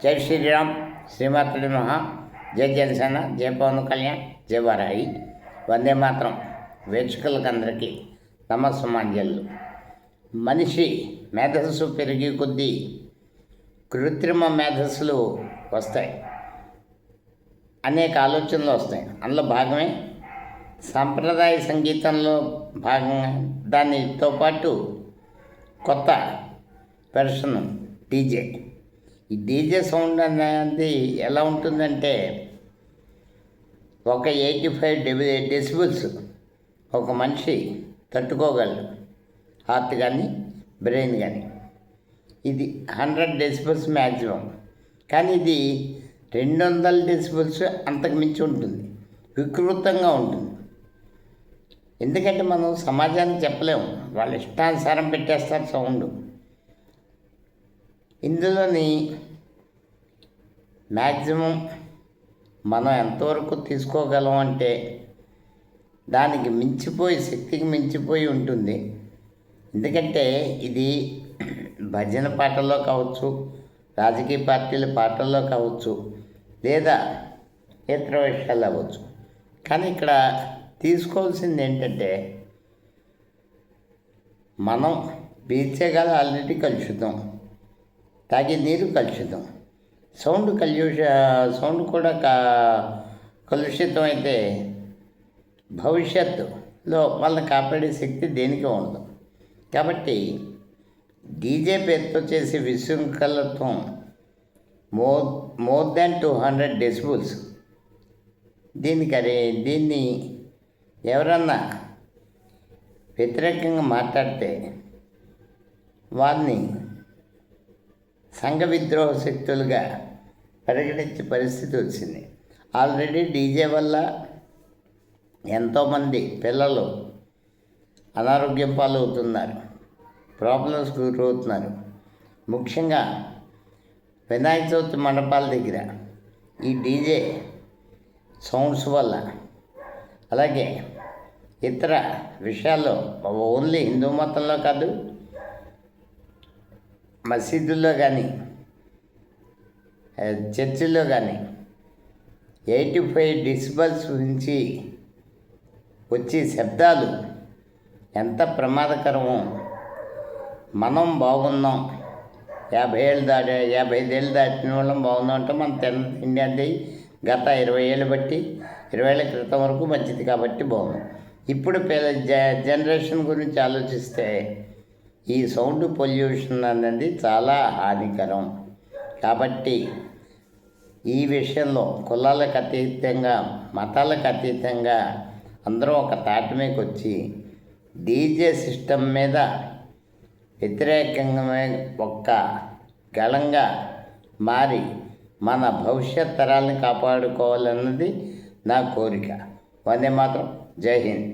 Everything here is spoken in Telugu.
జై శ్రీరామ్, శ్రీమాతృ మహా, జై జనసేన, జై పవన్ కళ్యాణ్, జై వారాయి. వందే మాత్రం. వీక్షకులకందరికీ నమస్సమాంజలు. మనిషి మేధస్సు పెరిగే కొద్దీ కృత్రిమ మేధస్సులు వస్తాయి, అనేక ఆలోచనలు వస్తాయి. అందులో భాగమే సాంప్రదాయ సంగీతంలో భాగంగా దానితో పాటు కొత్త వెర్షన్ డీజే. ఈ డీజే సౌండ్ అనేది ఎలా ఉంటుందంటే, ఒక 85 డెసిబుల్స్ ఒక మనిషి తట్టుకోగలడు, హార్ట్ కానీ బ్రెయిన్ కానీ. ఇది 100 డెసిబుల్స్ మ్యాక్సిమం, కానీ ఇది 200 డెసిబుల్స్ అంతకు మించి ఉంటుంది, వికృతంగా ఉంటుంది. ఎందుకంటే మనం సమాజానికి చెప్పలేము, వాళ్ళ ఇష్టానుసారం పెట్టేస్తారు సౌండ్. ఇందులోని మ్యాక్సిమం మనం ఎంతవరకు తీసుకోగలం అంటే దానికి మించిపోయి, శక్తికి మించిపోయి ఉంటుంది. ఎందుకంటే ఇది భజన పాటల్లో కావచ్చు, రాజకీయ పార్టీల పాటల్లో కావచ్చు, లేదా ఇతర విషయాలు అవ్వచ్చు. కానీ ఇక్కడ తీసుకోవాల్సింది ఏంటంటే, మనం పీల్చేగల ఆల్రెడీ కలుషితం, తాగే నీరు కలుషితం, సౌండ్ కూడా కలుషితం అయితే భవిష్యత్తులో వాళ్ళని కాపాడే శక్తి దేనికి ఉండదు. కాబట్టి డీజే పేరుతో చేసే విశృంఖలత్వం మోర్ దాన్ 200 డెసిబుల్స్. దీన్ని ఎవరన్నా వ్యతిరేకంగా మాట్లాడితే వారిని సంఘ విద్రోహ శక్తులుగా పరిగణించే పరిస్థితి వచ్చింది. ఆల్రెడీ డీజే వల్ల ఎంతోమంది పిల్లలు అనారోగ్యం పాలవుతున్నారు, ప్రాబ్లమ్స్ గురవుతున్నారు. ముఖ్యంగా వినాయక చవితి మండపాల దగ్గర ఈ డీజే సౌండ్స్ వల్ల, అలాగే ఇతర విషయాల్లో, ఓన్లీ హిందూ మతంలో కాదు, మసీదుల్లో కానీ చర్చిల్లో కానీ 85 డెసిబల్స్ నుంచి వచ్చే శబ్దాలు ఎంత ప్రమాదకరమో. మనం బాగున్నాం, 55 ఏళ్ళు దాటిన వాళ్ళం బాగున్నాం అంటే మనం తిండి అంటే గత 20 ఏళ్ళు బట్టి, 20 ఏళ్ళ క్రితం వరకు మంచిది కాబట్టి బాగున్నాం. ఇప్పుడు జనరేషన్ గురించి ఆలోచిస్తే ఈ సౌండ్ పొల్యూషన్ అనేది చాలా హానికరం. కాబట్టి ఈ విషయంలో కులాలకు అతీతంగా, మతాలకు అతీతంగా అందరం ఒక తాటి మీదకి వచ్చి డీజే సిస్టమ్ మీద వ్యతిరేకంగా ఒక్క గళంగా మారి మన భవిష్యత్ తరాలను కాపాడుకోవాలన్నది నా కోరిక. వందే మాత్రం. జై హింద్.